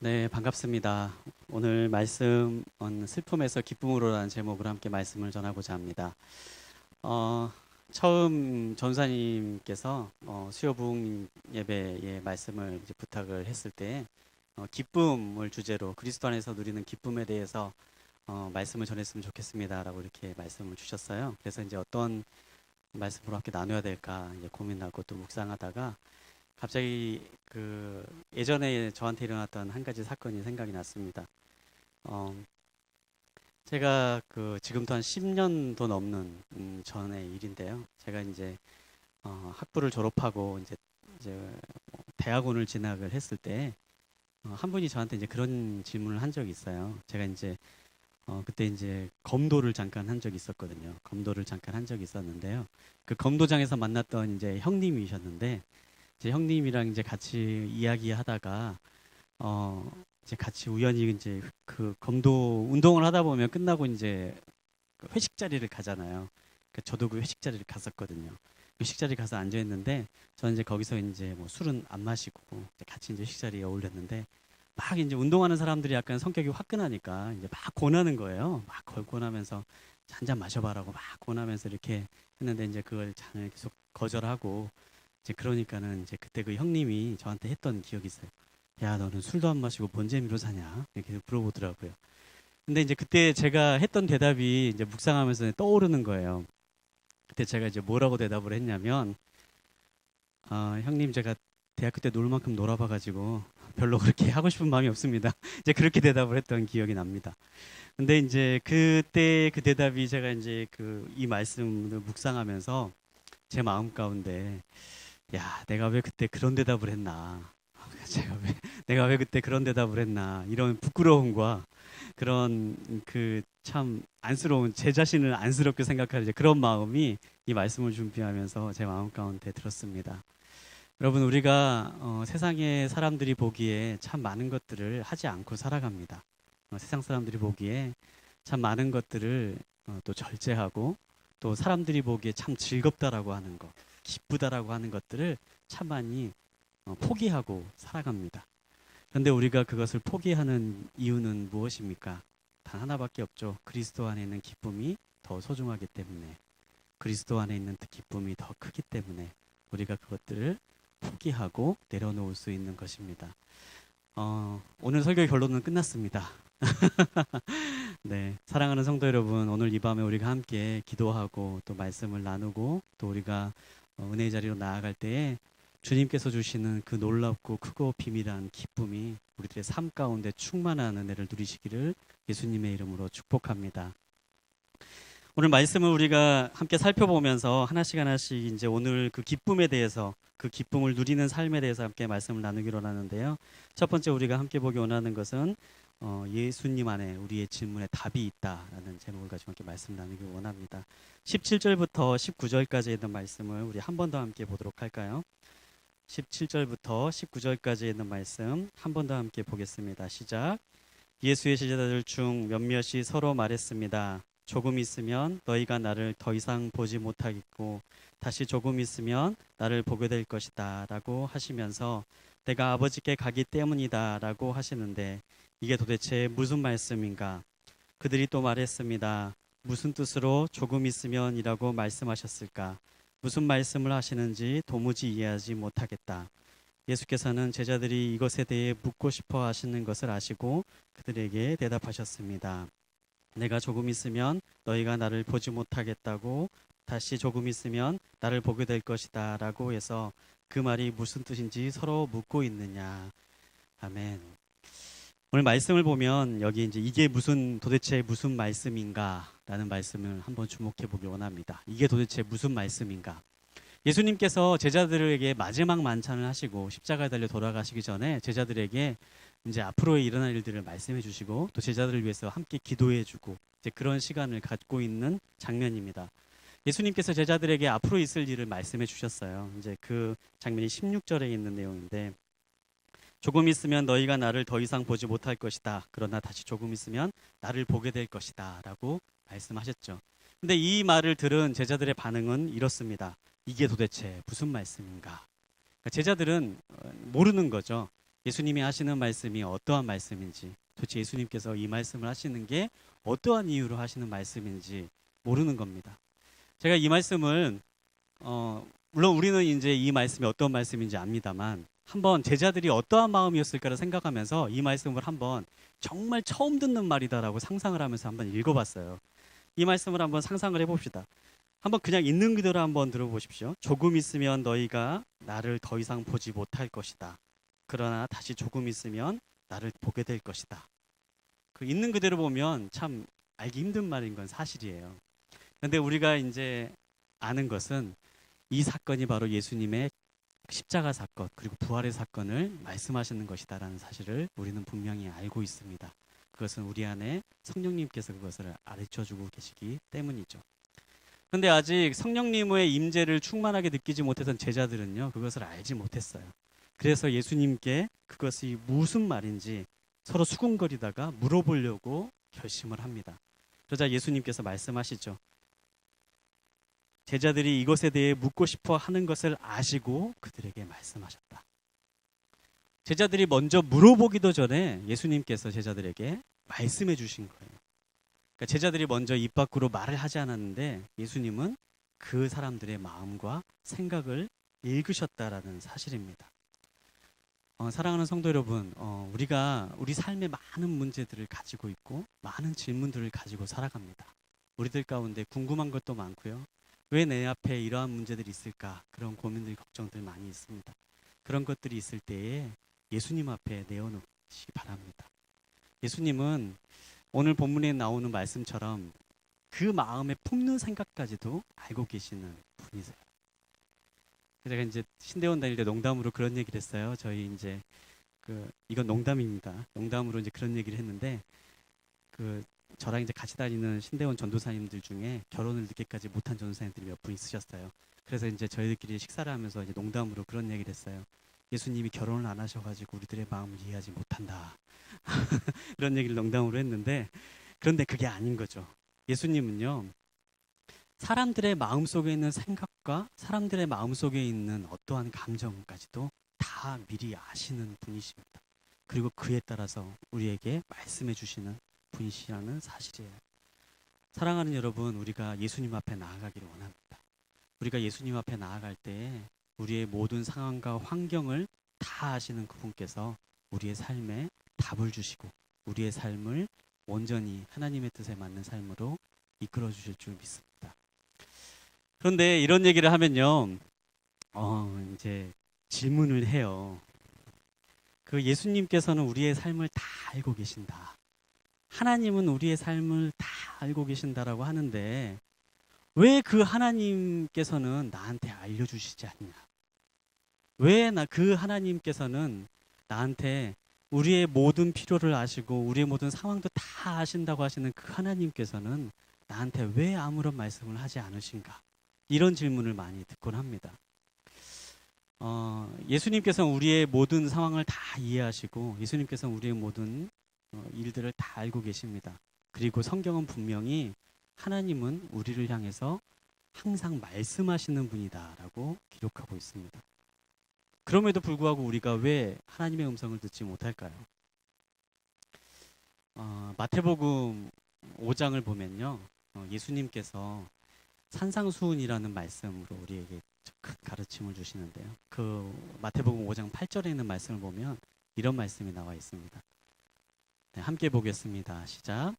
네, 반갑습니다. 오늘 말씀 슬픔에서 기쁨으로라는 제목으로 함께 말씀을 전하고자 합니다. 처음 전사님께서 수요 부흥 예배의 말씀을 이제 부탁을 했을 때 기쁨을 주제로 그리스도 안에서 누리는 기쁨에 대해서 말씀을 전했으면 좋겠습니다라고 이렇게 말씀을 주셨어요. 그래서 이제 어떤 말씀으로 함께 나눠야 될까 이제 고민하고 또 묵상하다가 갑자기 그 예전에 저한테 일어났던 한 가지 사건이 생각이 났습니다. 어, 제가 그 지금부터 한 10년도 넘는 전의 일인데요. 제가 이제 학부를 졸업하고 이제 대학원을 진학을 했을 때 한 분이 저한테 이제 그런 질문을 한 적이 있어요. 제가 이제 그때 이제 검도를 잠깐 한 적이 있었거든요. 검도를 잠깐 한 적이 있었는데요. 그 검도장에서 만났던 이제 형님이셨는데 제 형님이랑 이제 같이 이야기하다가 이제 같이 우연히 이제 그 검도 운동을 하다 보면 끝나고 이제 그 회식 자리를 가잖아요. 그 저도 그 회식 자리를 갔었거든요. 그 회식 자리 가서 앉아 있는데 저는 이제 거기서 이제 뭐 술은 안 마시고 이제 같이 이제 회식 자리에 어울렸는데 막 이제 운동하는 사람들이 약간 성격이 화끈하니까 이제 막 권하는 거예요. 막 권하면서 한 잔 마셔봐라고 막 권하면서 이렇게 했는데 이제 그걸 잔을 계속 거절하고 이제 그러니까는 이제 그때 그 형님이 저한테 했던 기억이 있어요. 야, 너는 술도 안 마시고 뭔 재미로 사냐? 이렇게 물어보더라고요. 근데 이제 그때 제가 했던 대답이 이제 묵상하면서 떠오르는 거예요. 그때 제가 이제 뭐라고 대답을 했냐면, 형님 제가 대학교 때 놀 만큼 놀아봐가지고 별로 그렇게 하고 싶은 마음이 없습니다. 이제 그렇게 대답을 했던 기억이 납니다. 근데 이제 그때 그 대답이 제가 이제 그 이 말씀을 묵상하면서 제 마음 가운데 야, 내가 왜 그때 그런 대답을 했나? 내가 왜 그때 그런 대답을 했나? 이런 부끄러움과 그런 그 참 안쓰러운 제 자신을 안쓰럽게 생각할 이제 그런 마음이 이 말씀을 준비하면서 제 마음 가운데 들었습니다. 여러분 우리가 세상의 사람들이 보기에 참 많은 것들을 하지 않고 살아갑니다. 세상 사람들이 보기에 참 많은 것들을 또 절제하고 또 사람들이 보기에 참 즐겁다라고 하는 것, 기쁘다라고 하는 것들을 참 많이 포기하고 살아갑니다. 그런데 우리가 그것을 포기하는 이유는 무엇입니까? 단 하나밖에 없죠. 그리스도 안에 있는 기쁨이 더 소중하기 때문에, 그리스도 안에 있는 기쁨이 더 크기 때문에 우리가 그것들을 포기하고 내려놓을 수 있는 것입니다. 오늘 설교의 결론은 끝났습니다. 네, 사랑하는 성도 여러분, 오늘 이 밤에 우리가 함께 기도하고 또 말씀을 나누고 또 우리가 은혜의 자리로 나아갈 때에 주님께서 주시는 그 놀랍고 크고 비밀한 기쁨이 우리들의 삶 가운데 충만한 은혜를 누리시기를 예수님의 이름으로 축복합니다. 오늘 말씀을 우리가 함께 살펴보면서 하나씩 이제 오늘 그 기쁨에 대해서 그 기쁨을 누리는 삶에 대해서 함께 말씀을 나누기로 하는데요. 첫 번째 우리가 함께 보기 원하는 것은 예수님 안에 우리의 질문에 답이 있다라는 제목을 가지고 함께 말씀 나누기 원합니다. 17절부터 19절까지 있는 말씀을 우리 한 번 더 함께 보도록 할까요? 17절부터 19절까지 있는 말씀 한 번 더 함께 보겠습니다. 시작. 예수의 제자들 중 몇몇이 서로 말했습니다. 조금 있으면 너희가 나를 더 이상 보지 못하겠고 다시 조금 있으면 나를 보게 될 것이다 라고 하시면서 내가 아버지께 가기 때문이다 라고 하시는데 이게 도대체 무슨 말씀인가? 그들이 또 말했습니다. 무슨 뜻으로 조금 있으면 이라고 말씀하셨을까? 무슨 말씀을 하시는지 도무지 이해하지 못하겠다. 예수께서는 제자들이 이것에 대해 묻고 싶어 하시는 것을 아시고 그들에게 대답하셨습니다. 내가 조금 있으면 너희가 나를 보지 못하겠다고 다시 조금 있으면 나를 보게 될 것이다 라고 해서 그 말이 무슨 뜻인지 서로 묻고 있느냐. 아멘. 오늘 말씀을 보면 여기 이제 이게 도대체 무슨 말씀인가 라는 말씀을 한번 주목해 보기 원합니다. 이게 도대체 무슨 말씀인가? 예수님께서 제자들에게 마지막 만찬을 하시고 십자가에 달려 돌아가시기 전에 제자들에게 이제 앞으로 일어날 일들을 말씀해 주시고 또 제자들을 위해서 함께 기도해 주고 이제 그런 시간을 갖고 있는 장면입니다. 예수님께서 제자들에게 앞으로 있을 일을 말씀해 주셨어요. 이제 그 장면이 16절에 있는 내용인데 조금 있으면 너희가 나를 더 이상 보지 못할 것이다. 그러나 다시 조금 있으면 나를 보게 될 것이다. 라고 말씀하셨죠. 근데 이 말을 들은 제자들의 반응은 이렇습니다. 이게 도대체 무슨 말씀인가? 그러니까 제자들은 모르는 거죠. 예수님이 하시는 말씀이 어떠한 말씀인지, 도대체 예수님께서 이 말씀을 하시는 게 어떠한 이유로 하시는 말씀인지 모르는 겁니다. 제가 이 말씀을 물론 우리는 이제 이 말씀이 어떤 말씀인지 압니다만, 한번 제자들이 어떠한 마음이었을까를 생각하면서 이 말씀을 한번 정말 처음 듣는 말이다라고 상상을 하면서 한번 읽어봤어요. 이 말씀을 한번 상상을 해봅시다. 한번 그냥 있는 그대로 한번 들어보십시오. 조금 있으면 너희가 나를 더 이상 보지 못할 것이다. 그러나 다시 조금 있으면 나를 보게 될 것이다. 그 있는 그대로 보면 참 알기 힘든 말인 건 사실이에요. 그런데 우리가 이제 아는 것은 이 사건이 바로 예수님의 십자가 사건 그리고 부활의 사건을 말씀하시는 것이다라는 사실을 우리는 분명히 알고 있습니다. 그것은 우리 안에 성령님께서 그것을 가르쳐주고 계시기 때문이죠. 그런데 아직 성령님의 임재를 충만하게 느끼지 못했던 제자들은요, 그것을 알지 못했어요. 그래서 예수님께 그것이 무슨 말인지 서로 수군거리다가 물어보려고 결심을 합니다. 그러자 예수님께서 말씀하시죠. 제자들이 이것에 대해 묻고 싶어 하는 것을 아시고 그들에게 말씀하셨다. 제자들이 먼저 물어보기도 전에 예수님께서 제자들에게 말씀해 주신 거예요. 그러니까 제자들이 먼저 입 밖으로 말을 하지 않았는데 예수님은 그 사람들의 마음과 생각을 읽으셨다라는 사실입니다. 사랑하는 성도 여러분, 우리가 우리 삶의 많은 문제들을 가지고 있고 많은 질문들을 가지고 살아갑니다. 우리들 가운데 궁금한 것도 많고요. 왜 내 앞에 이러한 문제들이 있을까? 그런 고민들, 걱정들 많이 있습니다. 그런 것들이 있을 때에 예수님 앞에 내어놓으시기 바랍니다. 예수님은 오늘 본문에 나오는 말씀처럼 그 마음에 품는 생각까지도 알고 계시는 분이세요. 제가 이제 신대원 다닐 때 농담으로 그런 얘기를 했어요. 저희 이제 이건 농담입니다. 농담으로 이제 그런 얘기를 했는데 저랑 이제 같이 다니는 신대원 전도사님들 중에 결혼을 늦게까지 못한 전도사님들이 몇 분 있으셨어요. 그래서 이제 저희들끼리 식사를 하면서 이제 농담으로 그런 얘기를 했어요. 예수님이 결혼을 안 하셔가지고 우리들의 마음을 이해하지 못한다. 이런 얘기를 농담으로 했는데, 그런데 그게 아닌 거죠. 예수님은요, 사람들의 마음속에 있는 생각과 사람들의 마음속에 있는 어떠한 감정까지도 다 미리 아시는 분이십니다. 그리고 그에 따라서 우리에게 말씀해 주시는 분이시라는 사실이에요. 사랑하는 여러분, 우리가 예수님 앞에 나아가기를 원합니다. 우리가 예수님 앞에 나아갈 때 우리의 모든 상황과 환경을 다 아시는 그분께서 우리의 삶에 답을 주시고 우리의 삶을 온전히 하나님의 뜻에 맞는 삶으로 이끌어 주실 줄 믿습니다. 그런데 이런 얘기를 하면요, 이제 질문을 해요. 그 예수님께서는 우리의 삶을 다 알고 계신다. 하나님은 우리의 삶을 다 알고 계신다라고 하는데 왜 그 하나님께서는 나한테 알려주시지 않냐? 왜 그 하나님께서는 나한테 우리의 모든 필요를 아시고 우리의 모든 상황도 다 아신다고 하시는 그 하나님께서는 나한테 왜 아무런 말씀을 하지 않으신가? 이런 질문을 많이 듣곤 합니다. 예수님께서는 우리의 모든 상황을 다 이해하시고 예수님께서는 우리의 모든 일들을 다 알고 계십니다. 그리고 성경은 분명히 하나님은 우리를 향해서 항상 말씀하시는 분이다라고 기록하고 있습니다. 그럼에도 불구하고 우리가 왜 하나님의 음성을 듣지 못할까요? 마태복음 5장을 보면요, 예수님께서 산상수훈이라는 말씀으로 우리에게 큰 가르침을 주시는데요. 그 마태복음 5장 8절에 있는 말씀을 보면 이런 말씀이 나와 있습니다. 네, 함께 보겠습니다. 시작.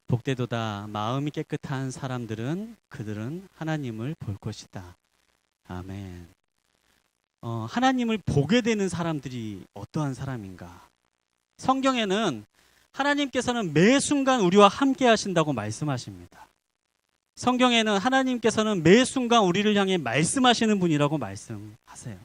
복되도다 마음이 깨끗한 사람들은 그들은 하나님을 볼 것이다. 아멘. 하나님을 보게 되는 사람들이 어떠한 사람인가? 성경에는 하나님께서는 매 순간 우리와 함께 하신다고 말씀하십니다. 성경에는 하나님께서는 매 순간 우리를 향해 말씀하시는 분이라고 말씀하세요.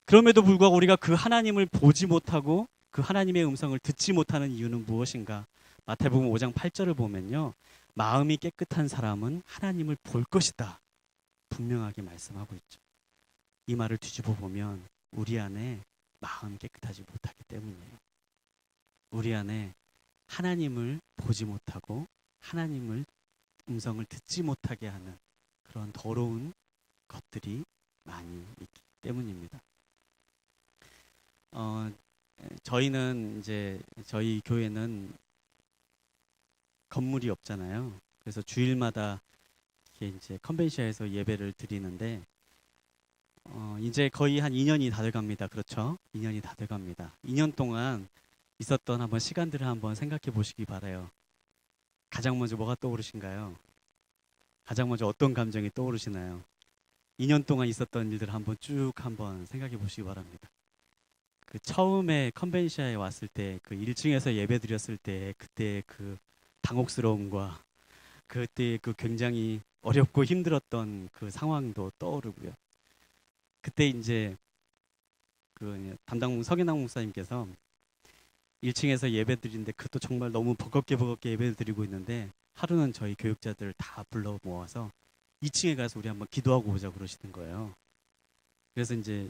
그럼에도 불구하고 우리가 그 하나님을 보지 못하고 그 하나님의 음성을 듣지 못하는 이유는 무엇인가? 마태복음 5장 8절을 보면요, 마음이 깨끗한 사람은 하나님을 볼 것이다 분명하게 말씀하고 있죠. 이 말을 뒤집어 보면 우리 안에 마음이 깨끗하지 못하기 때문이에요. 우리 안에 하나님을 보지 못하고 하나님을 음성을 듣지 못하게 하는 그런 더러운 것들이 많이 있기 때문입니다. 저희는 이제 저희 교회는 건물이 없잖아요. 그래서 주일마다 이렇게 이제 컨벤션에서 예배를 드리는데 이제 거의 한 2년이 다 돼갑니다. 그렇죠? 2년이 다 돼갑니다. 2년 동안 있었던 한번 시간들을 한번 생각해 보시기 바라요. 가장 먼저 뭐가 떠오르신가요? 가장 먼저 어떤 감정이 떠오르시나요? 2년 동안 있었던 일들을 한번 쭉 한번 생각해 보시기 바랍니다. 그 처음에 컨벤션에 왔을 때 그 1층에서 예배 드렸을 때 그때 그 당혹스러움과 그때 그 굉장히 어렵고 힘들었던 그 상황도 떠오르고요. 그때 이제 그 담당 서기남 목사님께서 1층에서 예배 드리는데 그것도 정말 너무 버겁게 예배를 드리고 있는데 하루는 저희 교육자들 다 불러 모아서 2층에 가서 우리 한번 기도하고 오자 그러시는 거예요. 그래서 이제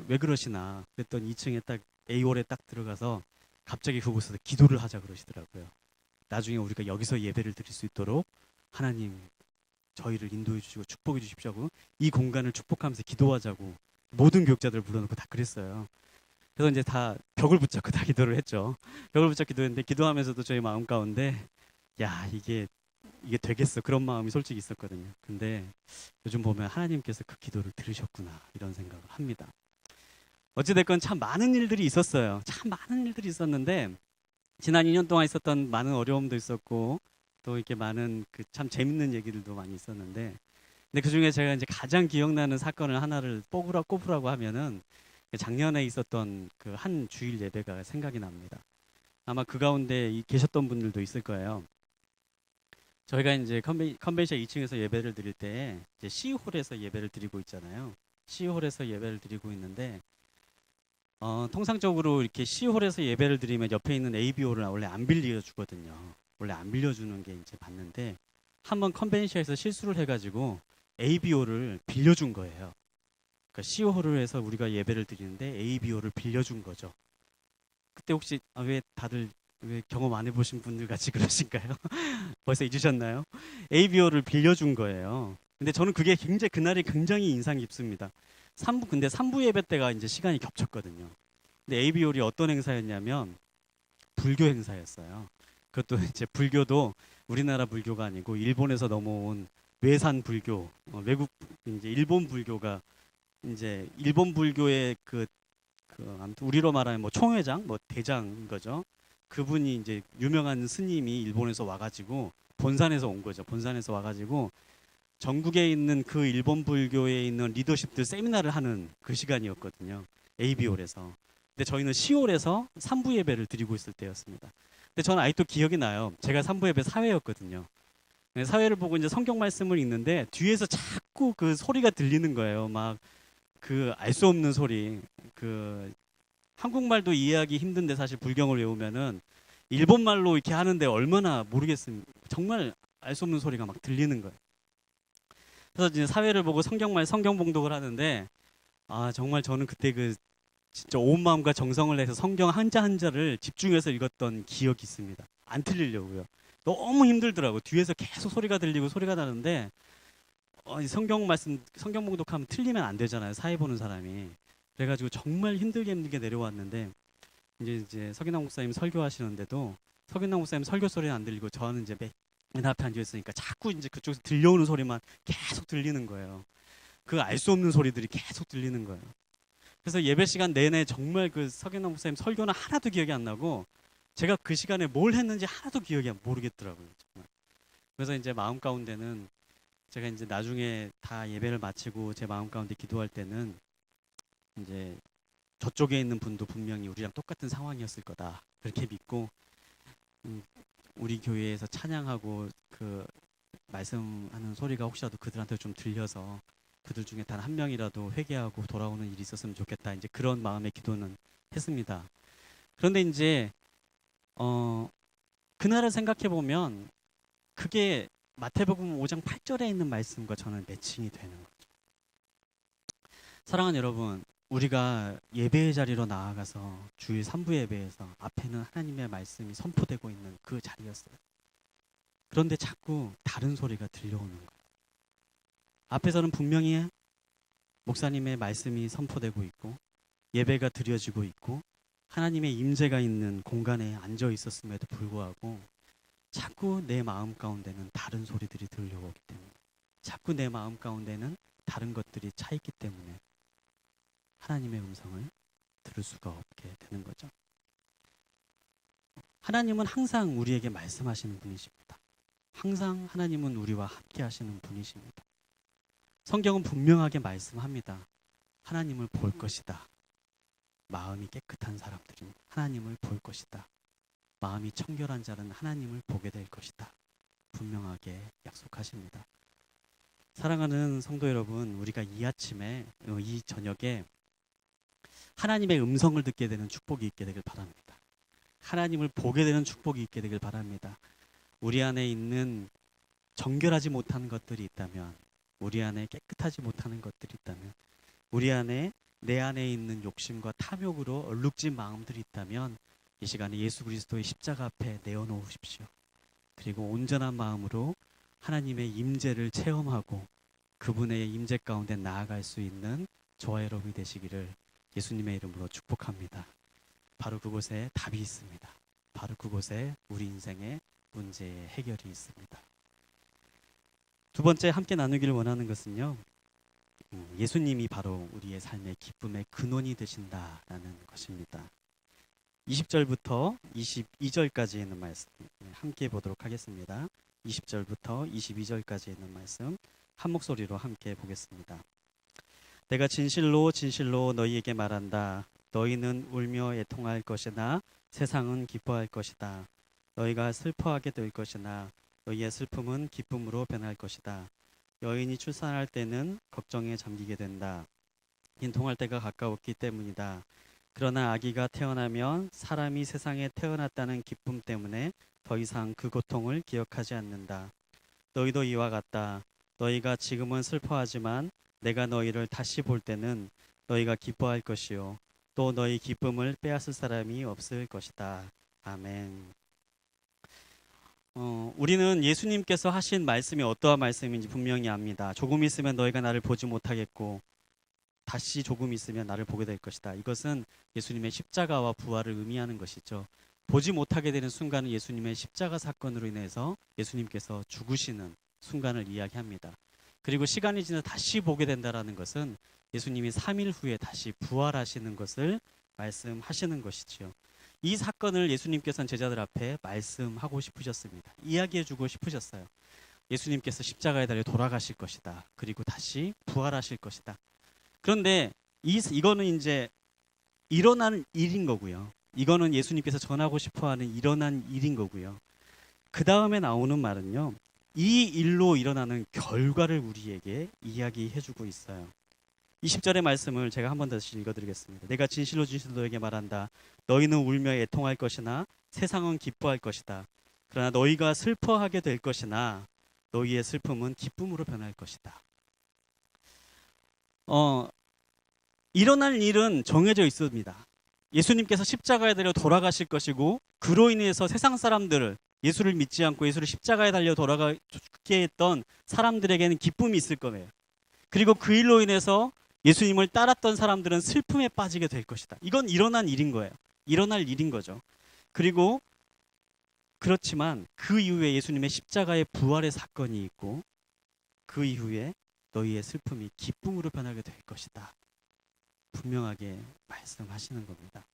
왜 그러시나 그랬더니 2층에 딱 A홀에 딱 들어가서 갑자기 그곳에서 기도를 하자 그러시더라고요. 나중에 우리가 여기서 예배를 드릴 수 있도록 하나님 저희를 인도해 주시고 축복해 주십시오 하고 이 공간을 축복하면서 기도하자고 모든 교육자들 불러놓고 다 그랬어요. 그래서 이제 다 벽을 붙잡고 다 기도를 했죠. 벽을 붙잡고 기도했는데 기도하면서도 저희 마음 가운데 야 이게 되겠어 그런 마음이 솔직히 있었거든요. 근데 요즘 보면 하나님께서 그 기도를 들으셨구나 이런 생각을 합니다. 어찌됐건 참 많은 일들이 있었어요. 참 많은 일들이 있었는데 지난 2년 동안 있었던 많은 어려움도 있었고 또 이렇게 많은 그 참 재밌는 얘기들도 많이 있었는데 근데 그 중에 제가 이제 가장 기억나는 사건을 하나를 꼽으라고 하면은 작년에 있었던 그 한 주일 예배가 생각이 납니다. 아마 그 가운데 계셨던 분들도 있을 거예요. 저희가 이제 컨벤션 2층에서 예배를 드릴 때 이제 C홀에서 예배를 드리고 있잖아요. C홀에서 예배를 드리고 있는데 통상적으로 이렇게 C홀에서 예배를 드리면 옆에 있는 AB홀을 원래 안 빌려주거든요. 원래 안 빌려주는 게 이제 봤는데 한번 컨벤션에서 실수를 해가지고 AB홀을 빌려준 거예요. 그러니까 C홀을 해서 우리가 예배를 드리는데 AB홀을 빌려준 거죠. 그때 혹시 왜 다들 왜 경험 안 해보신 분들 같이 그러신가요? 벌써 잊으셨나요? ABO를 빌려준 거예요. 근데 저는 그게 굉장히 그날이 굉장히 인상 깊습니다. 근데 3부 예배 때가 이제 시간이 겹쳤거든요. 근데 ABO이 어떤 행사였냐면 불교 행사였어요. 그것도 이제 불교도 우리나라 불교가 아니고 일본에서 넘어온 외산 불교, 외국 이제 일본 불교가 이제 일본 불교의 아무튼 우리로 말하면 뭐 총회장, 뭐 대장인 거죠. 그분이 이제 유명한 스님이 일본에서 와가지고 본산에서 온 거죠. 본산에서 와가지고 전국에 있는 그 일본 불교에 있는 리더십들 세미나를 하는 그 시간이었거든요. AB홀에서. 근데 저희는 C홀에서 3부 예배를 드리고 있을 때였습니다. 근데 저는 아직도 기억이 나요. 제가 3부 예배 사회였거든요. 사회를 보고 이제 성경 말씀을 읽는데 뒤에서 자꾸 그 소리가 들리는 거예요. 막 그 알 수 없는 소리. 그 한국말도 이해하기 힘든데 사실 불경을 외우면은 일본말로 이렇게 하는데 얼마나 모르겠습니다. 정말 알 수 없는 소리가 막 들리는 거예요. 그래서 이제 사회를 보고 성경 봉독을 하는데 정말 저는 그때 그 진짜 온 마음과 정성을 내서 성경 한자 한자를 집중해서 읽었던 기억이 있습니다. 안 틀리려고요. 너무 힘들더라고. 뒤에서 계속 소리가 들리고 소리가 나는데 성경 봉독하면 틀리면 안 되잖아요. 사회 보는 사람이. 그래가지고 정말 힘들게 내려왔는데 이제 서기남 목사님 설교하시는데도 서기남 목사님 설교 소리는 안 들리고 저는 이제 맨 앞에 앉아 있으니까 자꾸 이제 그쪽에서 들려오는 소리만 계속 들리는 거예요. 그 알 수 없는 소리들이 계속 들리는 거예요. 그래서 예배 시간 내내 정말 그 서기남 목사님 설교는 하나도 기억이 안 나고 제가 그 시간에 뭘 했는지 하나도 기억이 모르겠더라고요. 정말. 그래서 이제 마음 가운데는 제가 이제 나중에 다 예배를 마치고 제 마음 가운데 기도할 때는 이제 저쪽에 있는 분도 분명히 우리랑 똑같은 상황이었을 거다 그렇게 믿고 우리 교회에서 찬양하고 그 말씀하는 소리가 혹시라도 그들한테 좀 들려서 그들 중에 단 한 명이라도 회개하고 돌아오는 일이 있었으면 좋겠다. 이제 그런 마음의 기도는 했습니다. 그런데 이제 그날을 생각해 보면 그게 마태복음 5장 8절에 있는 말씀과 저는 매칭이 되는 거죠. 사랑하는 여러분, 우리가 예배의 자리로 나아가서 주일 3부 예배에서 앞에는 하나님의 말씀이 선포되고 있는 그 자리였어요. 그런데 자꾸 다른 소리가 들려오는 거예요. 앞에서는 분명히 목사님의 말씀이 선포되고 있고 예배가 드려지고 있고 하나님의 임재가 있는 공간에 앉아 있었음에도 불구하고 자꾸 내 마음 가운데는 다른 소리들이 들려오기 때문에, 자꾸 내 마음 가운데는 다른 것들이 차 있기 때문에 하나님의 음성을 들을 수가 없게 되는 거죠. 하나님은 항상 우리에게 말씀하시는 분이십니다. 항상 하나님은 우리와 함께 하시는 분이십니다. 성경은 분명하게 말씀합니다. 하나님을 볼 것이다. 마음이 깨끗한 사람들은 하나님을 볼 것이다. 마음이 청결한 자는 하나님을 보게 될 것이다. 분명하게 약속하십니다. 사랑하는 성도 여러분, 우리가 이 아침에, 이 저녁에 하나님의 음성을 듣게 되는 축복이 있게 되길 바랍니다. 하나님을 보게 되는 축복이 있게 되길 바랍니다. 우리 안에 있는 정결하지 못한 것들이 있다면, 우리 안에 깨끗하지 못하는 것들이 있다면, 우리 안에 내 안에 있는 욕심과 탐욕으로 얼룩진 마음들이 있다면 이 시간에 예수 그리스도의 십자가 앞에 내어놓으십시오. 그리고 온전한 마음으로 하나님의 임재를 체험하고 그분의 임재 가운데 나아갈 수 있는 저와 여러분이 되시기를 예수님의 이름으로 축복합니다. 바로 그곳에 답이 있습니다. 바로 그곳에 우리 인생의 문제의 해결이 있습니다. 두 번째 함께 나누기를 원하는 것은요, 예수님이 바로 우리의 삶의 기쁨의 근원이 되신다라는 것입니다. 20절부터 22절까지 있는 말씀 함께 보도록 하겠습니다. 20절부터 22절까지 있는 말씀 한 목소리로 함께 보겠습니다. 내가 진실로 진실로 너희에게 말한다. 너희는 울며 애통할 것이나 세상은 기뻐할 것이다. 너희가 슬퍼하게 될 것이나 너희의 슬픔은 기쁨으로 변할 것이다. 여인이 출산할 때는 걱정에 잠기게 된다. 인통할 때가 가까웠기 때문이다. 그러나 아기가 태어나면 사람이 세상에 태어났다는 기쁨 때문에 더 이상 그 고통을 기억하지 않는다. 너희도 이와 같다. 너희가 지금은 슬퍼하지만 내가 너희를 다시 볼 때는 너희가 기뻐할 것이요 또 너희 기쁨을 빼앗을 사람이 없을 것이다. 아멘. 우리는 예수님께서 하신 말씀이 어떠한 말씀인지 분명히 압니다. 조금 있으면 너희가 나를 보지 못하겠고 다시 조금 있으면 나를 보게 될 것이다. 이것은 예수님의 십자가와 부활을 의미하는 것이죠. 보지 못하게 되는 순간은 예수님의 십자가 사건으로 인해서 예수님께서 죽으시는 순간을 이야기합니다. 그리고 시간이 지나 다시 보게 된다는 것은 예수님이 3일 후에 다시 부활하시는 것을 말씀하시는 것이지요. 이 사건을 예수님께서는 제자들 앞에 말씀하고 싶으셨습니다. 이야기해주고 싶으셨어요. 예수님께서 십자가에 달려 돌아가실 것이다. 그리고 다시 부활하실 것이다. 그런데 이거는 이제 일어난 일인 거고요. 이거는 예수님께서 전하고 싶어하는 일어난 일인 거고요. 그 다음에 나오는 말은요, 이 일로 일어나는 결과를 우리에게 이야기해주고 있어요. 20절의 말씀을 제가 한 번 다시 읽어드리겠습니다. 내가 진실로 진실로 너에게 말한다. 너희는 울며 애통할 것이나 세상은 기뻐할 것이다. 그러나 너희가 슬퍼하게 될 것이나 너희의 슬픔은 기쁨으로 변할 것이다. 일어날 일은 정해져 있습니다. 예수님께서 십자가에 달려 돌아가실 것이고 그로 인해서 세상 사람들을, 예수를 믿지 않고 예수를 십자가에 달려 돌아가게 했던 사람들에게는 기쁨이 있을 거예요. 그리고 그 일로 인해서 예수님을 따랐던 사람들은 슬픔에 빠지게 될 것이다. 이건 일어난 일인 거예요. 일어날 일인 거죠. 그리고 그렇지만 그 이후에 예수님의 십자가의 부활의 사건이 있고 그 이후에 너희의 슬픔이 기쁨으로 변하게 될 것이다. 분명하게 말씀하시는 겁니다.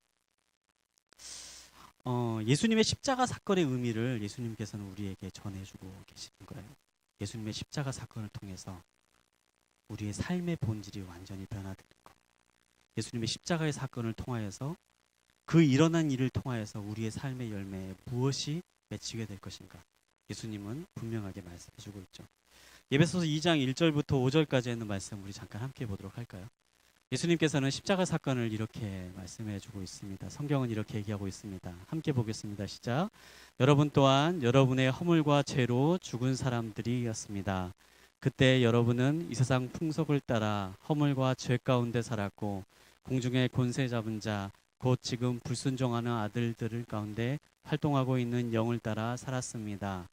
예수님의 십자가 사건의 의미를 예수님께서는 우리에게 전해주고 계시는 거예요. 예수님의 십자가 사건을 통해서 우리의 삶의 본질이 완전히 변화되는 것. 예수님의 십자가의 사건을 통하여서 그 일어난 일을 통하여서 우리의 삶의 열매에 무엇이 맺히게 될 것인가. 예수님은 분명하게 말씀해주고 있죠. 에베소서 2장 1절부터 5절까지 있는 말씀 우리 잠깐 함께 보도록 할까요? 예수님께서는 십자가 사건을 이렇게 말씀해주고 있습니다. 성경은 이렇게 얘기하고 있습니다. 함께 보겠습니다. 시작. 여러분 또한 여러분의 허물과 죄로 죽은 사람들이었습니다. 그때 여러분은 이 세상 풍속을 따라 허물과 죄 가운데 살았고 공중의 권세 잡은 자, 곧 지금 불순종하는 아들들 가운데 활동하고 있는 영을 따라 살았습니다.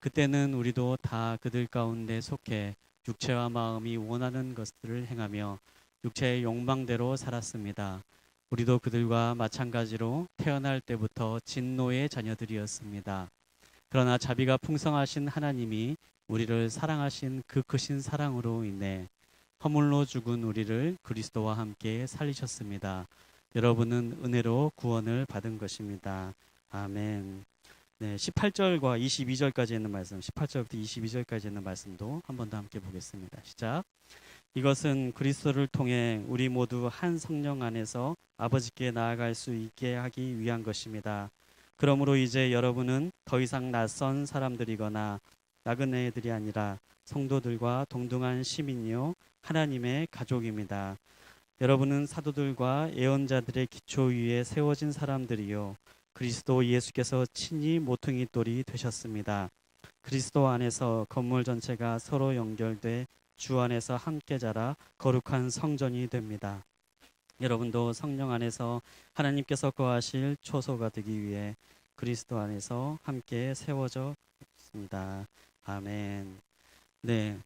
그때는 우리도 다 그들 가운데 속해 육체와 마음이 원하는 것들을 행하며 육체의 욕망대로 살았습니다. 우리도 그들과 마찬가지로 태어날 때부터 진노의 자녀들이었습니다. 그러나 자비가 풍성하신 하나님이 우리를 사랑하신 그 크신 사랑으로 인해 허물로 죽은 우리를 그리스도와 함께 살리셨습니다. 여러분은 은혜로 구원을 받은 것입니다. 아멘. 네, 18절과 22절까지 있는 말씀, 18절부터 22절까지 있는 말씀도 한 번 더 함께 보겠습니다. 시작. 이것은 그리스도를 통해 우리 모두 한 성령 안에서 아버지께 나아갈 수 있게 하기 위한 것입니다. 그러므로 이제 여러분은 더 이상 낯선 사람들이거나 나그네들이 아니라 성도들과 동등한 시민이요 하나님의 가족입니다. 여러분은 사도들과 예언자들의 기초 위에 세워진 사람들이요 그리스도 예수께서 친히 모퉁이 돌이 되셨습니다. 그리스도 안에서 건물 전체가 서로 연결돼 주 안에서 함께 자라 거룩한 성전이 됩니다. 여러분도 성령 안에서 하나님께서 거하실 초소가 되기 위해 그리스도 안에서 함께 세워져 있습니다. 아멘. 네,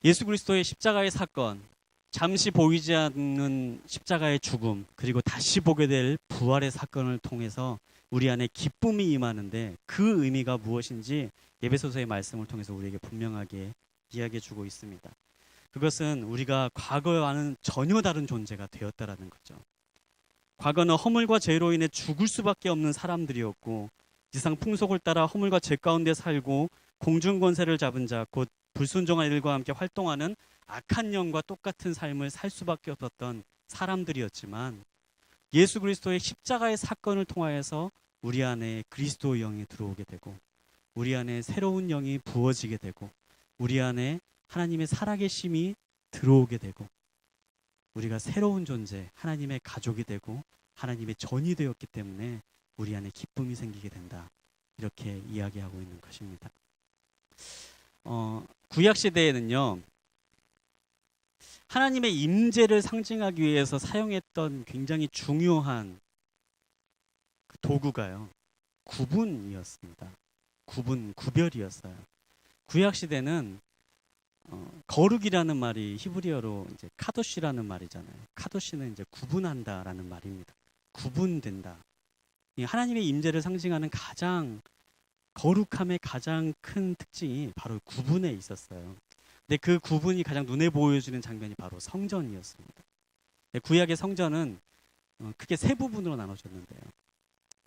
예수 그리스도의 십자가의 사건, 잠시 보이지 않는 십자가의 죽음, 그리고 다시 보게 될 부활의 사건을 통해서 우리 안에 기쁨이 임하는데 그 의미가 무엇인지 에베소서의 말씀을 통해서 우리에게 분명하게 이야기해 주고 있습니다. 그것은 우리가 과거와는 전혀 다른 존재가 되었다라는 거죠. 과거는 허물과 죄로 인해 죽을 수밖에 없는 사람들이었고 지상 풍속을 따라 허물과 죄 가운데 살고 공중 권세를 잡은 자, 곧 불순종한 이들과 함께 활동하는 악한 영과 똑같은 삶을 살 수밖에 없었던 사람들이었지만 예수 그리스도의 십자가의 사건을 통하여서 우리 안에 그리스도의 영이 들어오게 되고 우리 안에 새로운 영이 부어지게 되고 우리 안에 하나님의 살아계심이 들어오게 되고 우리가 새로운 존재, 하나님의 가족이 되고 하나님의 전이 되었기 때문에 우리 안에 기쁨이 생기게 된다. 이렇게 이야기하고 있는 것입니다. 구약 시대에는요, 하나님의 임재를 상징하기 위해서 사용했던 굉장히 중요한 그 도구가요, 구분이었습니다. 구별이었어요. 구약 시대는 거룩이라는 말이 히브리어로 이제 카도시라는 말이잖아요. 카도시는 이제 구분한다라는 말입니다. 구분된다. 이 하나님의 임재를 상징하는 가장 거룩함의 가장 큰 특징이 바로 구분에 있었어요. 근데 그 구분이 가장 눈에 보여지는 장면이 바로 성전이었습니다. 구약의 성전은 크게 세 부분으로 나눠졌는데요.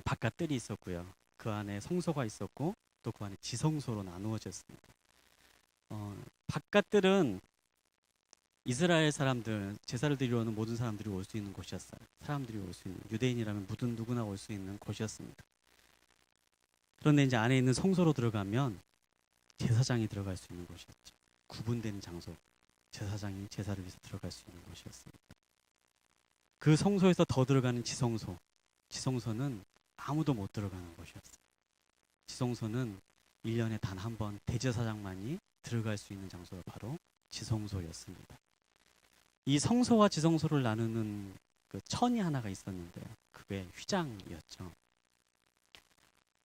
바깥 뜰이 있었고요. 그 안에 성소가 있었고 또 그 안에 지성소로 나누어졌습니다. 바깥 뜰은 이스라엘 사람들, 제사를 드리러 오는 모든 사람들이 올 수 있는 곳이었어요. 사람들이 올 수 있는, 유대인이라면 모든 누구나 올 수 있는 곳이었습니다. 그런데 이제 안에 있는 성소로 들어가면 제사장이 들어갈 수 있는 곳이었죠. 구분된 장소, 제사장이 제사를 위해서 들어갈 수 있는 곳이었습니다. 그 성소에서 더 들어가는 지성소, 지성소는 아무도 못 들어가는 곳이었어요. 지성소는 1년에 단 한 번 대제사장만이 들어갈 수 있는 장소가 바로 지성소였습니다. 이 성소와 지성소를 나누는 그 천이 하나가 있었는데요. 그게 휘장이었죠.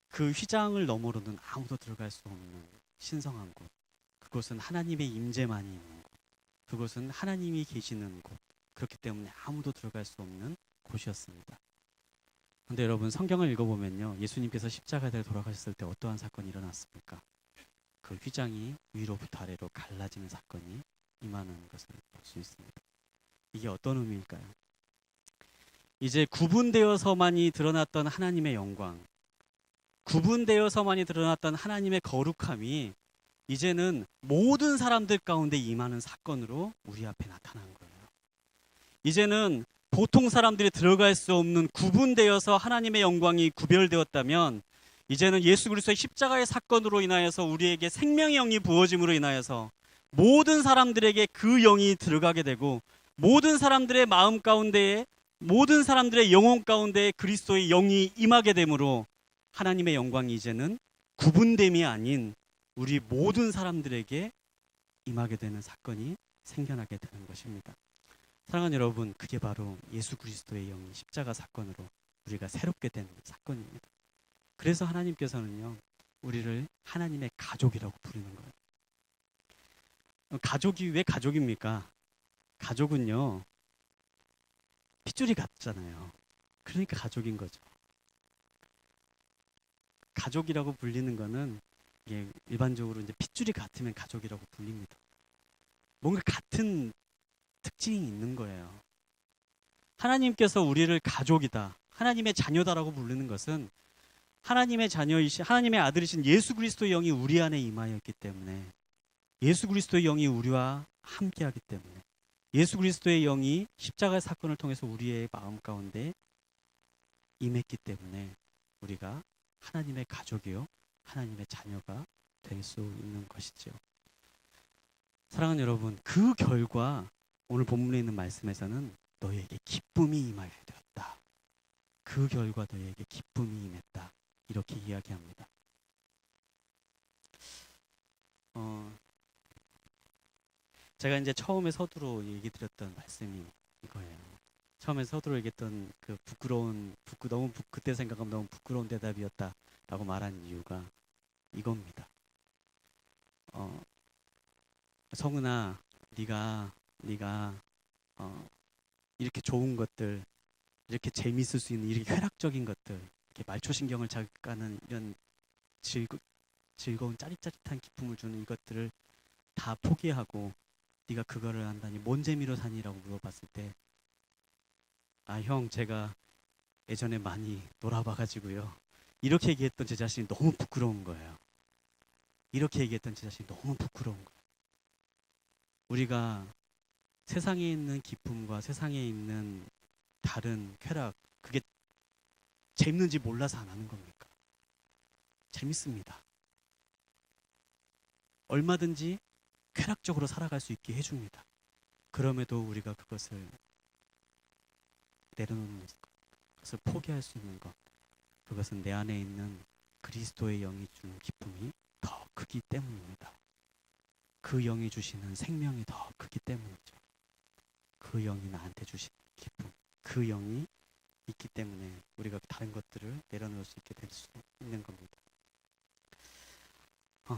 그 휘장을 너머로는 아무도 들어갈 수 없는 신성한 곳. 그곳은 하나님의 임재만이 있는 곳. 그곳은 하나님이 계시는 곳. 그렇기 때문에 아무도 들어갈 수 없는 곳이었습니다. 그런데 여러분 성경을 읽어보면요. 예수님께서 십자가에 돌아가셨을 때 어떠한 사건이 일어났습니까? 그 휘장이 위로부터 아래로 갈라지는 사건이 임하는 것을 볼 수 있습니다. 이게 어떤 의미일까요? 이제 구분되어서만이 드러났던 하나님의 영광, 구분되어서만이 드러났던 하나님의 거룩함이 이제는 모든 사람들 가운데 임하는 사건으로 우리 앞에 나타난 거예요. 이제는 보통 사람들이 들어갈 수 없는 구분되어서 하나님의 영광이 구별되었다면 이제는 예수 그리스도의 십자가의 사건으로 인하여서 우리에게 생명의 영이 부어짐으로 인하여서 모든 사람들에게 그 영이 들어가게 되고 모든 사람들의 마음 가운데에 모든 사람들의 영혼 가운데에 그리스도의 영이 임하게 되므로 하나님의 영광이 이제는 구분됨이 아닌 우리 모든 사람들에게 임하게 되는 사건이 생겨나게 되는 것입니다. 사랑하는 여러분, 그게 바로 예수 그리스도의 영이 십자가 사건으로 우리가 새롭게 된 사건입니다. 그래서 하나님께서는요, 우리를 하나님의 가족이라고 부르는 거예요. 가족이 왜 가족입니까? 가족은요, 핏줄이 같잖아요. 그러니까 가족인 거죠. 가족이라고 불리는 거는 이게 일반적으로 이제 핏줄이 같으면 가족이라고 불립니다. 뭔가 같은 특징이 있는 거예요. 하나님께서 우리를 가족이다, 하나님의 자녀다라고 부르는 것은 하나님의 자녀이신 하나님의 아들이신 예수 그리스도의 영이 우리 안에 임하였기 때문에, 예수 그리스도의 영이 우리와 함께하기 때문에, 예수 그리스도의 영이 십자가의 사건을 통해서 우리의 마음 가운데 임했기 때문에 우리가 하나님의 가족이요 하나님의 자녀가 될 수 있는 것이죠. 사랑하는 여러분, 그 결과 오늘 본문에 있는 말씀에서는 너희에게 기쁨이 임하게 되었다. 그 결과 너희에게 기쁨이 임했다. 이렇게 이야기합니다. 제가 이제 처음에 서두로 얘기 드렸던 말씀이 이거예요. 처음에 서두로 얘기했던 그 그때 생각하면 너무 부끄러운 대답이었다라고 말한 이유가 이겁니다. 성은아, 네가 이렇게 좋은 것들, 이렇게 재미있을 수 있는 이렇게 쾌락적인 것들, 이렇게 말초신경을 자극하는 이런 즐거운 짜릿짜릿한 기쁨을 주는 이것들을 다 포기하고 네가 그거를 한다니 뭔 재미로 사니라고 물어봤을 때, 아, 형, 제가 예전에 많이 놀아봐가지고요, 이렇게 얘기했던 제 자신이 너무 부끄러운 거예요. 이렇게 얘기했던 제 자신이 너무 부끄러운 거예요. 우리가 세상에 있는 기쁨과 세상에 있는 다른 쾌락, 그게 재밌는지 몰라서 안 하는 겁니까? 재밌습니다. 얼마든지 쾌락적으로 살아갈 수 있게 해줍니다. 그럼에도 우리가 그것을 내려놓는 것, 그것을 포기할 수 있는 것, 그것은 내 안에 있는 그리스도의 영이 주는 기쁨이 더 크기 때문입니다. 그 영이 주시는 생명이 더 크기 때문이죠. 그 영이 나한테 주시는 기쁨, 그 영이 있기 때문에 우리가 다른 것들을 내려놓을 수 있게 될 수 있는 겁니다.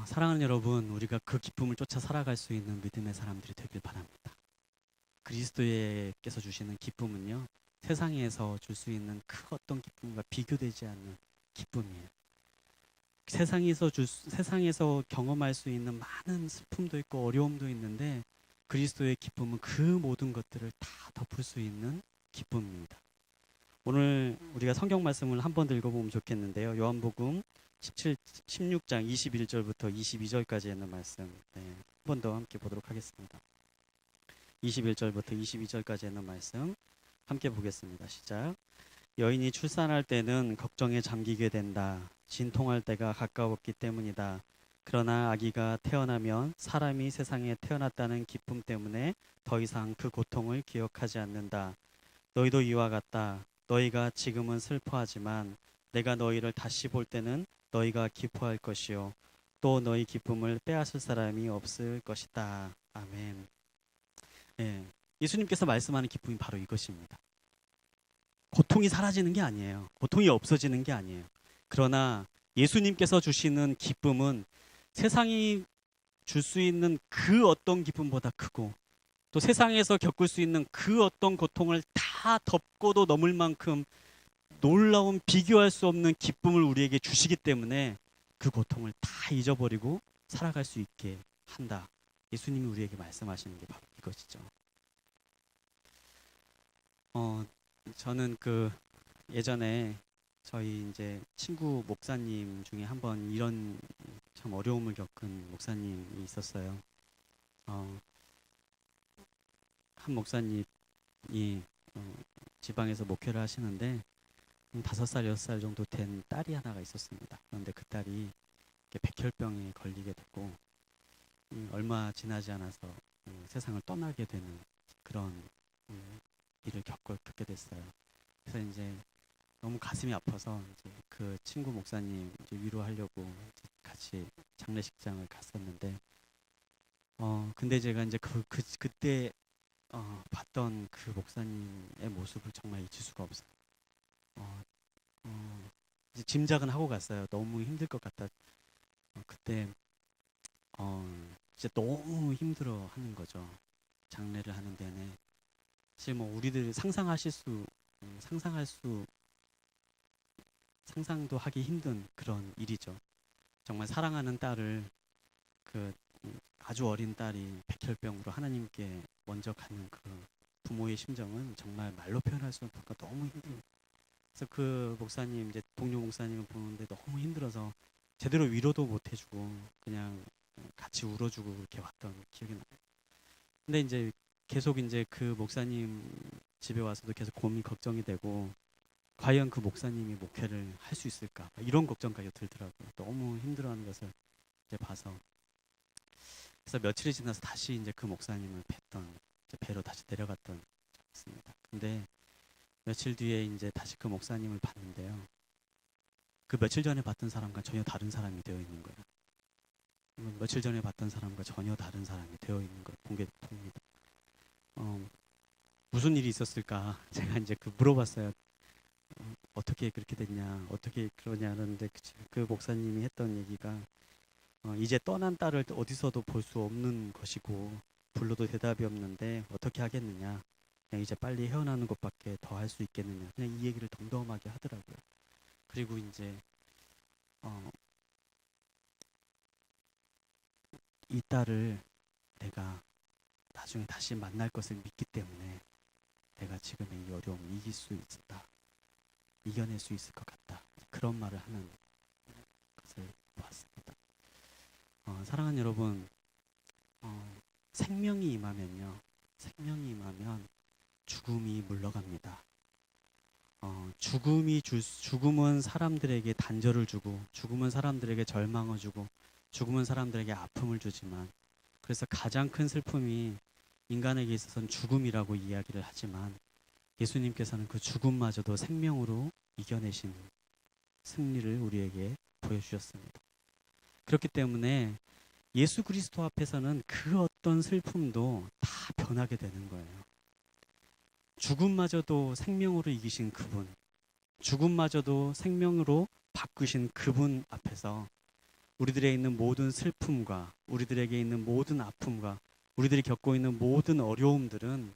사랑하는 여러분, 우리가 그 기쁨을 쫓아 살아갈 수 있는 믿음의 사람들이 되길 바랍니다. 그리스도께서 주시는 기쁨은요, 세상에서 줄 수 있는 그 어떤 기쁨과 비교되지 않는 기쁨이에요. 세상에서 경험할 수 있는 많은 슬픔도 있고 어려움도 있는데, 그리스도의 기쁨은 그 모든 것들을 다 덮을 수 있는 기쁨입니다. 오늘 우리가 성경 말씀을 한 번 더 읽어보면 좋겠는데요. 요한복음 16장 21절부터 22절까지 있는 말씀, 한 번 더 함께 보도록 하겠습니다. 21절부터 22절까지 있는 말씀 함께 보겠습니다. 시작. 여인이 출산할 때는 걱정에 잠기게 된다. 진통할 때가 가까웠기 때문이다. 그러나 아기가 태어나면 사람이 세상에 태어났다는 기쁨 때문에 더 이상 그 고통을 기억하지 않는다. 너희도 이와 같다. 너희가 지금은 슬퍼하지만 내가 너희를 다시 볼 때는 너희가 기뻐할 것이요 또 너희 기쁨을 빼앗을 사람이 없을 것이다. 아멘. 예수님께서 말씀하는 기쁨이 바로 이것입니다. 고통이 사라지는 게 아니에요. 고통이 없어지는 게 아니에요. 그러나 예수님께서 주시는 기쁨은 세상이 줄 수 있는 그 어떤 기쁨보다 크고, 또 세상에서 겪을 수 있는 그 어떤 고통을 다 덮고도 넘을 만큼 놀라운 비교할 수 없는 기쁨을 우리에게 주시기 때문에 그 고통을 다 잊어버리고 살아갈 수 있게 한다. 예수님이 우리에게 말씀하시는 게 바로 이것이죠. 저는 예전에 저희 이제 친구 목사님 중에 한 번 이런 참 어려움을 겪은 목사님이 있었어요. 한 목사님이 지방에서 목회를 하시는데 5살, 6살 정도 된 딸이 하나가 있었습니다. 그런데 그 딸이 백혈병에 걸리게 됐고 얼마 지나지 않아서 세상을 떠나게 되는 그런 일을 겪게 됐어요. 그래서 이제 너무 가슴이 아파서 이제 그 친구 목사님 이제 위로하려고 이제 같이 장례식장을 갔었는데, 근데 제가 이제 그때 봤던 그 목사님의 모습을 정말 잊을 수가 없어요. 이제 짐작은 하고 갔어요. 너무 힘들 것 같다. 그때 진짜 너무 힘들어 하는 거죠. 장례를 하는 데는 사실 뭐 우리들 상상할 수 상상도 하기 힘든 그런 일이죠. 정말 사랑하는 딸을 그 아주 어린 딸이 백혈병으로 하나님께 먼저 가는 그 부모의 심정은 정말 말로 표현할 수 없고 너무 힘들어요. 그래서 그 목사님 이제 동료 목사님을 보는데 너무 힘들어서 제대로 위로도 못 해주고 그냥 같이 울어주고 그렇게 왔던 기억이 나요. 근데 이제 계속 이제 그 목사님 집에 와서도 계속 고민 걱정이 되고 과연 그 목사님이 목회를 할 수 있을까 이런 걱정까지 들더라고요. 너무 힘들어하는 것을 이제 봐서. 그래서 며칠이 지나서 다시 이제 그 목사님을 뵀던 이제 배로 다시 내려갔던 적이 있습니다. 근데 며칠 뒤에 이제 다시 그 목사님을 봤는데요. 그 며칠 전에 봤던 사람과 전혀 다른 사람이 되어 있는 거예요. 며칠 전에 봤던 사람과 전혀 다른 사람이 되어 있는 걸 본 게 봅니다. 무슨 일이 있었을까? 제가 이제 그 물어봤어요. 어떻게 그렇게 됐냐? 어떻게 그러냐? 그런데 그 목사님이 했던 얘기가 이제 떠난 딸을 어디서도 볼 수 없는 것이고 불러도 대답이 없는데 어떻게 하겠느냐? 그냥 이제 빨리 헤어나는 것밖에 더 할 수 있겠느냐? 그냥 이 얘기를 덤덤하게 하더라고요. 그리고 이제 이 딸을 내가 나중에 다시 만날 것을 믿기 때문에 내가 지금의 이 어려움을 이길 수 있다. 이겨낼 수 있을 것 같다. 그런 말을 하는 것을 보았습니다. 사랑하는 여러분, 생명이 임하면요. 생명이 임하면 죽음이 물러갑니다. 죽음은 사람들에게 단절을 주고 죽음은 사람들에게 절망을 주고 죽음은 사람들에게 아픔을 주지만 그래서 가장 큰 슬픔이 인간에게 있어서는 죽음이라고 이야기를 하지만 예수님께서는 그 죽음마저도 생명으로 이겨내신 승리를 우리에게 보여주셨습니다. 그렇기 때문에 예수 그리스도 앞에서는 그 어떤 슬픔도 다 변하게 되는 거예요. 죽음마저도 생명으로 이기신 그분, 죽음마저도 생명으로 바꾸신 그분 앞에서 우리들에 있는 모든 슬픔과 우리들에게 있는 모든 아픔과 우리들이 겪고 있는 모든 어려움들은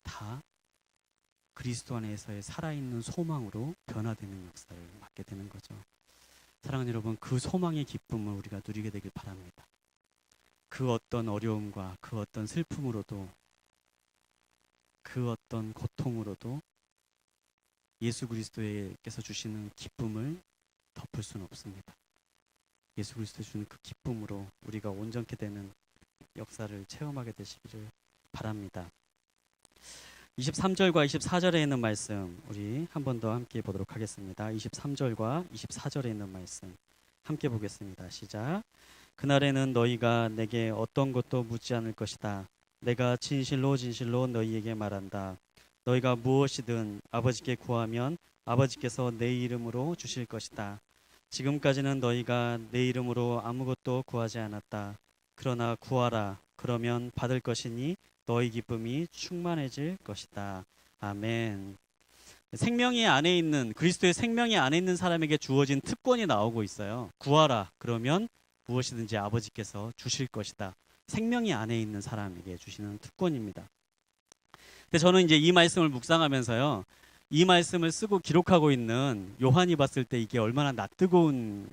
다 그리스도 안에서의 살아있는 소망으로 변화되는 역사를 맡게 되는 거죠. 사랑하는 여러분, 그 소망의 기쁨을 우리가 누리게 되길 바랍니다. 그 어떤 어려움과 그 어떤 슬픔으로도 그 어떤 고통으로도 예수 그리스도께서 주시는 기쁨을 덮을 수는 없습니다. 예수 그리스도 주는 그 기쁨으로 우리가 온전케 되는 역사를 체험하게 되시기를 바랍니다. 23절과 24절에 있는 말씀 우리 한 번 더 함께 보도록 하겠습니다. 23절과 24절에 있는 말씀 함께 보겠습니다. 시작. 그날에는 너희가 내게 어떤 것도 묻지 않을 것이다. 내가 진실로 진실로 너희에게 말한다. 너희가 무엇이든 아버지께 구하면 아버지께서 내 이름으로 주실 것이다. 지금까지는 너희가 내 이름으로 아무것도 구하지 않았다. 그러나 구하라. 그러면 받을 것이니 너희 기쁨이 충만해질 것이다. 아멘. 생명이 안에 있는 그리스도의 생명이 안에 있는 사람에게 주어진 특권이 나오고 있어요. 구하라. 그러면 무엇이든지 아버지께서 주실 것이다. 생명이 안에 있는 사람에게 주시는 특권입니다. 근데 저는 이제 이 말씀을 묵상하면서요. 이 말씀을 쓰고 기록하고 있는 요한이 봤을 때 이게 얼마나 낯뜨거운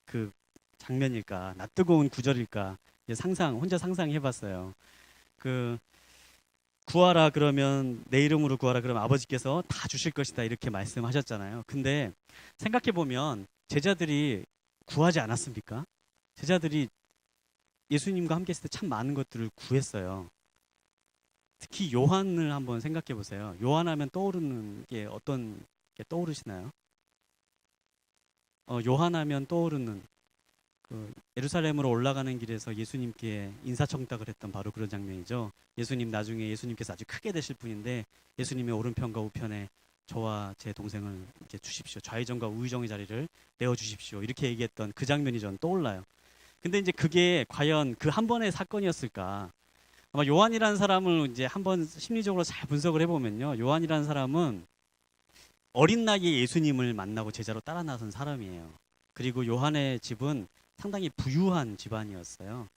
그 장면일까, 낯뜨거운 구절일까 혼자 상상해봤어요. 구하라 그러면 내 이름으로 구하라 그러면 아버지께서 다 주실 것이다 이렇게 말씀하셨잖아요. 근데 생각해보면 제자들이 구하지 않았습니까? 제자들이 예수님과 함께 있을 때 참 많은 것들을 구했어요. 특히 요한을 한번 생각해 보세요. 요한 하면 떠오르는 게 어떤 게 떠오르시나요? 요한 하면 떠오르는 예루살렘으로 올라가는 길에서 예수님께 인사청탁을 했던 바로 그런 장면이죠. 나중에 예수님께서 아주 크게 되실 분인데 예수님의 오른편과 우편에 저와 제 동생을 이렇게 주십시오. 좌의정과 우의정의 자리를 내어주십시오. 이렇게 얘기했던 그 장면이 저는 떠올라요. 근데 이제 그게 과연 그 한 번의 사건이었을까? 아마 요한이라는 사람을 이제 한번 심리적으로 잘 분석을 해보면요. 요한이라는 사람은 어린 나이에 예수님을 만나고 제자로 따라 나선 사람이에요. 그리고 요한의 집은 상당히 부유한 집안이었어요.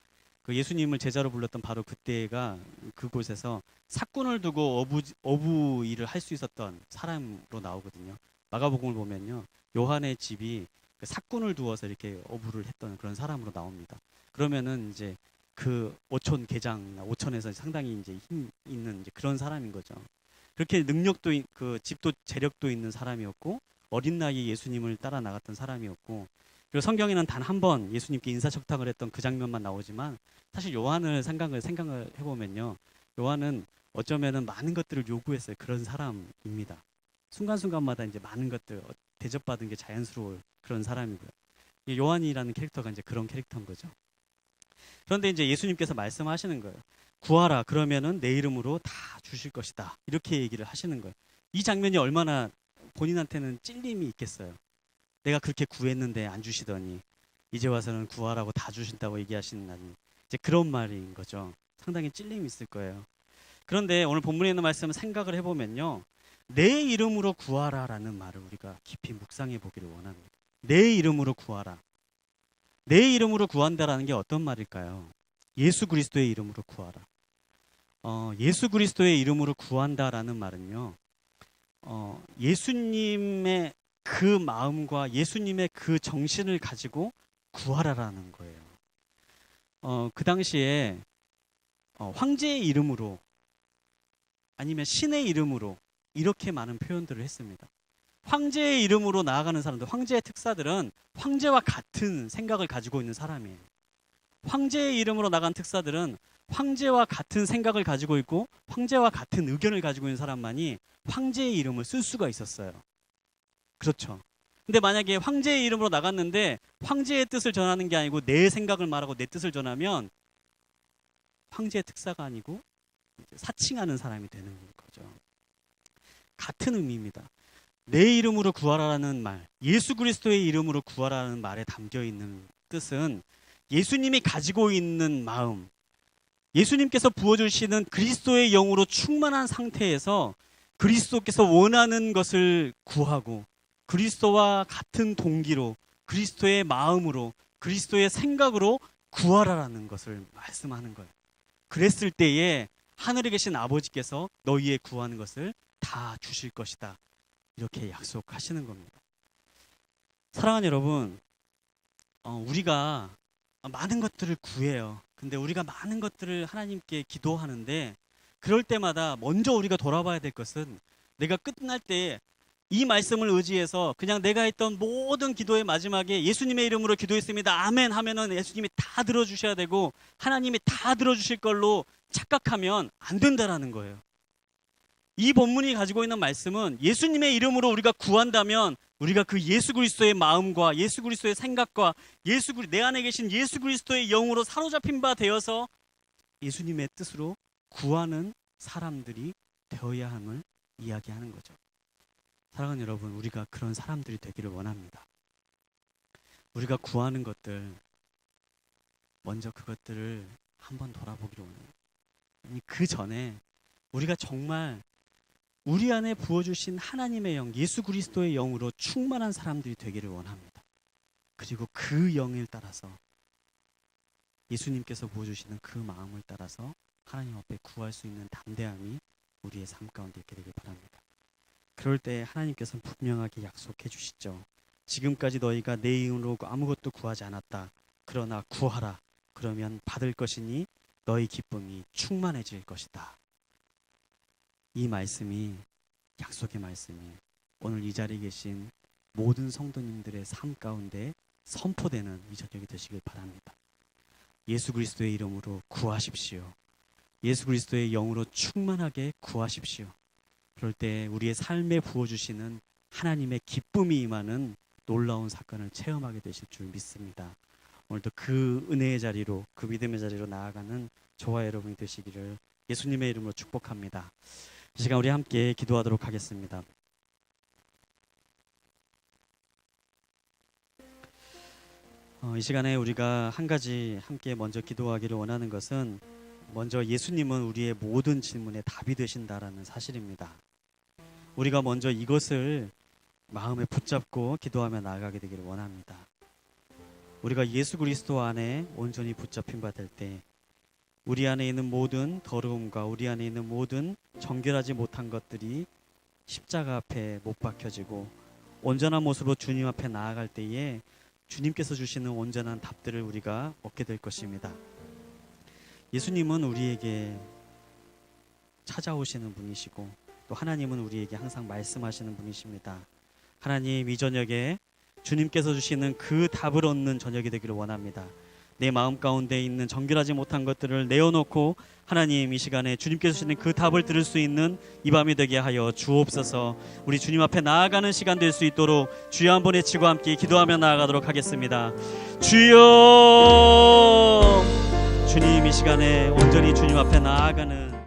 그 예수님을 제자로 불렀던 바로 그때가 그곳에서 사꾼을 두고 어부 일을 할 수 있었던 사람으로 나오거든요. 마가복음을 보면요. 요한의 집이 그 사꾼을 두어서 이렇게 어부를 했던 그런 사람으로 나옵니다. 그러면은 이제 그 오촌 계장, 오촌에서 상당히 이제 힘 있는 이제 그런 사람인 거죠. 그렇게 능력도 그 집도 재력도 있는 사람이었고 어린 나이에 예수님을 따라 나갔던 사람이었고, 그리고 성경에는 단 한 번 예수님께 인사청탁을 했던 그 장면만 나오지만 사실 요한을 생각을 해보면요, 요한은 어쩌면은 많은 것들을 요구했어요. 그런 사람입니다. 순간순간마다 이제 많은 것들 대접받은 게 자연스러울 그런 사람이고요. 이 요한이라는 캐릭터가 이제 그런 캐릭터인 거죠. 그런데 이제 예수님께서 말씀하시는 거예요. 구하라, 그러면은 내 이름으로 다 주실 것이다. 이렇게 얘기를 하시는 거예요. 이 장면이 얼마나 본인한테는 찔림이 있겠어요. 내가 그렇게 구했는데 안 주시더니 이제 와서는 구하라고 다 주신다고 얘기하시는, 이제 그런 말인 거죠. 상당히 찔림이 있을 거예요. 그런데 오늘 본문에 있는 말씀을 생각을 해보면요, 내 이름으로 구하라라는 말을 우리가 깊이 묵상해 보기를 원합니다. 내 이름으로 구하라. 내 이름으로 구한다라는 게 어떤 말일까요? 예수 그리스도의 이름으로 구하라. 예수 그리스도의 이름으로 구한다라는 말은요, 예수님의 그 마음과 예수님의 그 정신을 가지고 구하라라는 거예요. 그 당시에 황제의 이름으로 아니면 신의 이름으로 이렇게 많은 표현들을 했습니다. 황제의 이름으로 나아가는 사람들, 황제의 특사들은 황제와 같은 생각을 가지고 있는 사람이에요. 황제의 이름으로 나간 특사들은 황제와 같은 생각을 가지고 있고 황제와 같은 의견을 가지고 있는 사람만이 황제의 이름을 쓸 수가 있었어요. 그렇죠. 근데 만약에 황제의 이름으로 나갔는데 황제의 뜻을 전하는 게 아니고 내 생각을 말하고 내 뜻을 전하면 황제의 특사가 아니고 사칭하는 사람이 되는 거죠. 같은 의미입니다. 내 이름으로 구하라는 말, 예수 그리스도의 이름으로 구하라는 말에 담겨 있는 뜻은 예수님이 가지고 있는 마음, 예수님께서 부어주시는 그리스도의 영으로 충만한 상태에서 그리스도께서 원하는 것을 구하고 그리스도와 같은 동기로 그리스도의 마음으로 그리스도의 생각으로 구하라라는 것을 말씀하는 거예요. 그랬을 때에 하늘에 계신 아버지께서 너희의 구하는 것을 다 주실 것이다. 이렇게 약속하시는 겁니다. 사랑하는 여러분, 우리가 많은 것들을 구해요. 근데 우리가 많은 것들을 하나님께 기도하는데 그럴 때마다 먼저 우리가 돌아봐야 될 것은 내가 끝날 때 이 말씀을 의지해서 그냥 내가 했던 모든 기도의 마지막에 예수님의 이름으로 기도했습니다. 아멘 하면은 예수님이 다 들어주셔야 되고 하나님이 다 들어주실 걸로 착각하면 안 된다라는 거예요. 이 본문이 가지고 있는 말씀은 예수님의 이름으로 우리가 구한다면 우리가 그 예수 그리스도의 마음과 예수 그리스도의 생각과 내 안에 계신 예수 그리스도의 영으로 사로잡힌 바 되어서 예수님의 뜻으로 구하는 사람들이 되어야 함을 이야기하는 거죠. 사랑하는 여러분, 우리가 그런 사람들이 되기를 원합니다. 우리가 구하는 것들, 먼저 그것들을 한번 돌아보기를 원해요. 아니, 그 전에 우리가 정말 우리 안에 부어주신 하나님의 영, 예수 그리스도의 영으로 충만한 사람들이 되기를 원합니다. 그리고 그 영을 따라서 예수님께서 부어주시는 그 마음을 따라서 하나님 앞에 구할 수 있는 담대함이 우리의 삶 가운데 있게 되길 바랍니다. 그럴 때 하나님께서는 분명하게 약속해 주시죠. 지금까지 너희가 내 이름으로 아무것도 구하지 않았다. 그러나 구하라. 그러면 받을 것이니 너희 기쁨이 충만해질 것이다. 이 말씀이, 약속의 말씀이 오늘 이 자리에 계신 모든 성도님들의 삶 가운데 선포되는 이 저녁이 되시길 바랍니다. 예수 그리스도의 이름으로 구하십시오. 예수 그리스도의 영으로 충만하게 구하십시오. 그럴 때 우리의 삶에 부어주시는 하나님의 기쁨이 임하는 놀라운 사건을 체험하게 되실 줄 믿습니다. 오늘도 그 은혜의 자리로, 그 믿음의 자리로 나아가는 저와 여러분이 되시기를 예수님의 이름으로 축복합니다. 이 시간 우리 함께 기도하도록 하겠습니다. 이 시간에 우리가 한 가지 함께 먼저 기도하기를 원하는 것은, 먼저 예수님은 우리의 모든 질문에 답이 되신다라는 사실입니다. 우리가 먼저 이것을 마음에 붙잡고 기도하며 나아가게 되기를 원합니다. 우리가 예수 그리스도 안에 온전히 붙잡힌 바 될 때 우리 안에 있는 모든 더러움과 우리 안에 있는 모든 정결하지 못한 것들이 십자가 앞에 못 박혀지고 온전한 모습으로 주님 앞에 나아갈 때에 주님께서 주시는 온전한 답들을 우리가 얻게 될 것입니다. 예수님은 우리에게 찾아오시는 분이시고 또 하나님은 우리에게 항상 말씀하시는 분이십니다. 하나님, 이 저녁에 주님께서 주시는 그 답을 얻는 저녁이 되기를 원합니다. 내 마음 가운데 있는 정결하지 못한 것들을 내어놓고 하나님, 이 시간에 주님께서 주시는 그 답을 들을 수 있는 이 밤이 되게 하여 주옵소서. 우리 주님 앞에 나아가는 시간 될 수 있도록 주여 한번 외치고 함께 기도하며 나아가도록 하겠습니다. 주여, 주님, 이 시간에 온전히 주님 앞에 나아가는